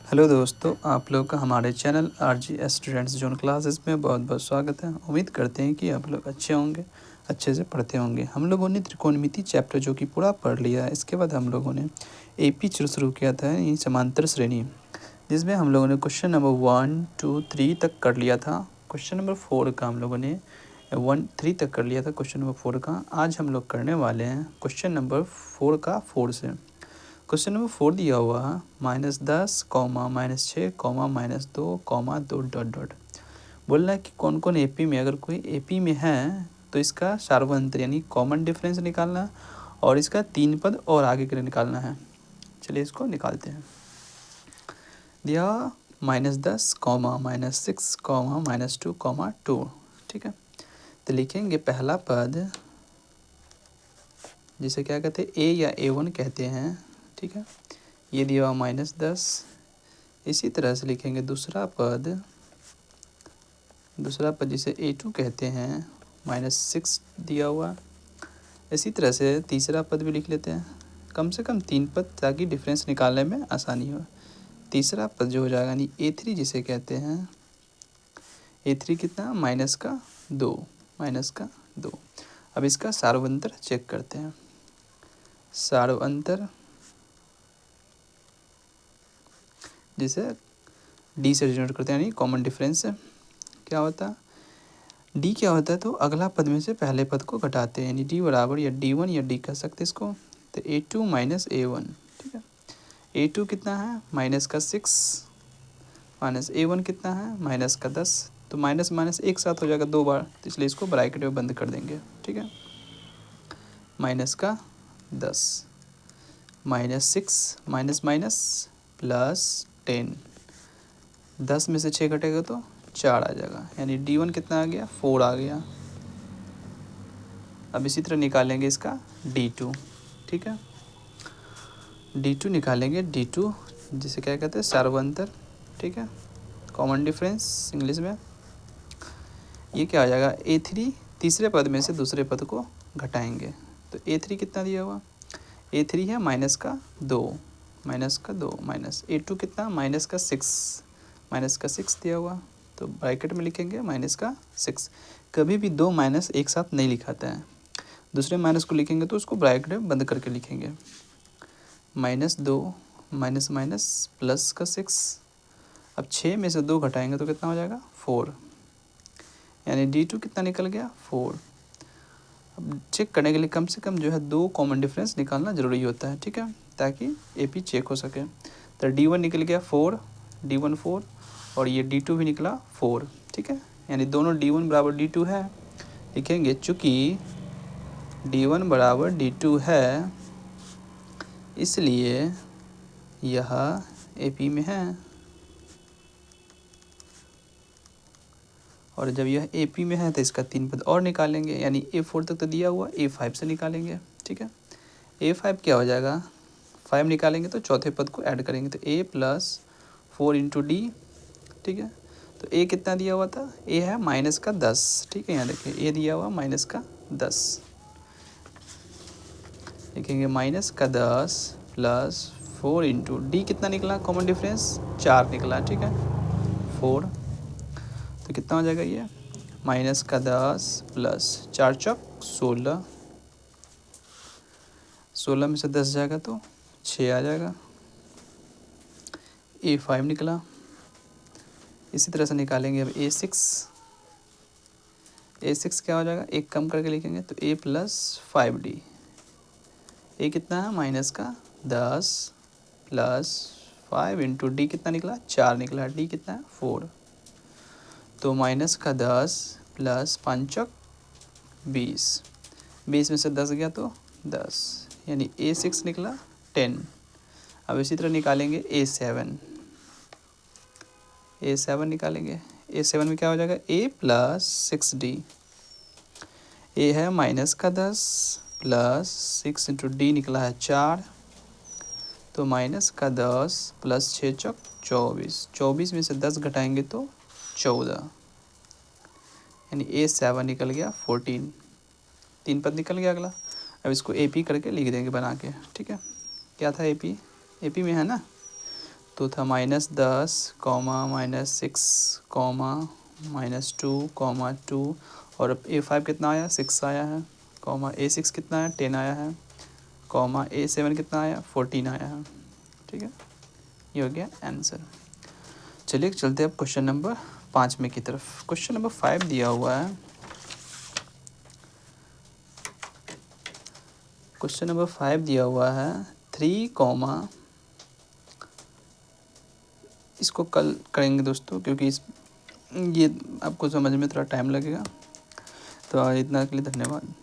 Hello दोस्तों, आप लोग का हमारे channel RG students zone classes में बहुत बहुत स्वागत है। उम्मीद करते हैं कि आप लोग अच्छे होंगे, अच्छे से पढ़ते होंगे। हम लोगों ने त्रिकोणमिति चैप्टर जो कि पूरा पढ़ लिया है। इसके बाद हम लोगों ने एपी शुरू किया था, यानी समांतर श्रेणी, जिसमें हम लोगों ने क्वेश्चन नंबर 1, 2, 3 तक कर लिया था। क्वेश्चन नंबर 4 का हम लोगों ने 1, 3 तक कर लिया था। क्वेश्चन नंबर 4 का आज हम लोग करने वाले हैं क्वेश्चन नंबर 4 का 4 से। क्वेश्चन नंबर 4 दिया हुआ है -10, -6, -2, -2 डॉट डॉट। बोल रहा है कि कौन कौन एपी में, अगर कोई एपी में है तो इसका सार्वंतर यानी कॉमन डिफरेंस निकालना है और इसका 3 पद और आगे के लिए निकालना है। चलिए इसको निकालते हैं। दिया -10, -6, -2, -2। ठीक है, तो लिखेंगे पहला पद, जिसे क्या कहते हैं, ए या A1 कहते हैं। ठीक है, ये दिया हुआ -10। इसी तरह से लिखेंगे दूसरा पद जिसे A2 कहते हैं, -6 दिया हुआ। इसी तरह से तीसरा पद भी लिख लेते हैं, कम से कम 3 पद, ताकि डिफरेंस निकालने में आसानी हो। तीसरा पद जो हो जाएगा यानी A3 जिसे कहते हैं, A3 कितना, -2। अब इसका सार्वंतर चेक करते हैं। सार्वंतर जिसे डी से डिनोट करते हैं, यानी कॉमन डिफरेंस क्या होता है, डी क्या होता है, तो अगला पद में से पहले पद को घटाते हैं, यानी डी बराबर या D1 या डी कह सकते हैं इसको, तो A2 माइनस A1। ठीक है, A2 कितना है, -6, माइनस A1 कितना है, -10। तो माइनस माइनस एक साथ हो जाएगा 2 बार, तो इसलिए इसको ब्रैकेट में बंद कर देंगे। ठीक है, -10, -6, माइनस माइनस प्लस 10, 10 में से 6 घटेगा तो 4 आ जाएगा, यानी D1 कितना आ गया, 4 आ गया। अब इसी तरह निकालेंगे इसका D2। ठीक है, D2 निकालेंगे, D2 जिसे क्या कहते हैं, सार्वंतर। ठीक है, कॉमन डिफरेंस इंग्लिश में। ये क्या आ जाएगा, A3, तीसरे पद में से दूसरे पद को घटाएंगे, तो A3 कितना दिया हुआ, A3 है -2, माइनस A2 कितना, -6 दिया हुआ, तो ब्रैकेट में लिखेंगे -6। कभी भी 2 माइनस एक साथ नहीं लिखाता है, दूसरे माइनस को लिखेंगे तो उसको ब्रैकेट में बंद करके लिखेंगे। -2, माइनस माइनस +6। अब 6 में से 2 घटाएंगे तो कितना हो जाएगा, 4, यानी D2 कितना निकल गया, 4। अब चेक करने के लिए कम से कम जो है 2 कॉमन डिफरेंस निकालना ज़रूरी होता है। ठीक है, ताकि AP चेक हो सके। तो D1 निकल गया 4, D1 4, और ये D2 भी निकला 4। ठीक है, यानी दोनों D1 बराबर D2 है। लिखेंगे चूँकि D1 बराबर D2 है, इसलिए यह AP में है, और जब यह AP में है तो इसका 3 पद और निकालेंगे, यानी A4 तक तो दिया हुआ, A5 से निकालेंगे। ठीक है, A5 क्या हो जाएगा, 5 निकालेंगे तो चौथे पद को ऐड करेंगे, तो A + 4 × D। ठीक है, तो A कितना दिया हुआ था, A है -10। ठीक है, यहाँ देखिए A दिया हुआ -10, लिखेंगे -10 + 4 × D कितना निकला, कॉमन डिफरेंस 4 निकला। ठीक है, 4, तो कितना हो जाएगा ये, -10 + 4 चौक 16, 16 में से 10 जाएगा तो 6 आ जाएगा। A5 निकला। इसी तरह से निकालेंगे अब A6 क्या हो जाएगा, एक कम करके लिखेंगे तो A + 5D। A कितना है, -10 + 5 × D कितना निकला, 4 निकला। D कितना है, 4, तो -10 + 5 चौक 20, 20 में से 10 गया तो 10, यानी A6 निकला 10। अब इसी तरह निकालेंगे A7 निकालेंगे। A7 में क्या हो जाएगा, A + 6D। A है -10 + 6 × D निकला है 4, तो -10 + 6 चौक 24, 24 में से 10 घटाएंगे तो 14, यानी A7 निकल गया 14। 3 पद निकल गया अगला। अब इसको AP करके लिख देंगे बना के। ठीक है, क्या था AP में है ना, तो था -10, -6, -2, और अब A5 कितना आया, 6 आया है, A6 कितना आया, 10 आया है, A7 कितना आया, 14 आया है। ठीक है, ये हो गया आंसर। चलिए चलते हैं अब क्वेश्चन नंबर 5 में की तरफ। क्वेश्चन नंबर 5 दिया हुआ है। क्वेश्चन नंबर 5 दिया हुआ है 3, इसको कल करेंगे दोस्तों, क्योंकि ये आपको समझ में थोड़ा टाइम लगेगा। तो इतना के लिए धन्यवाद।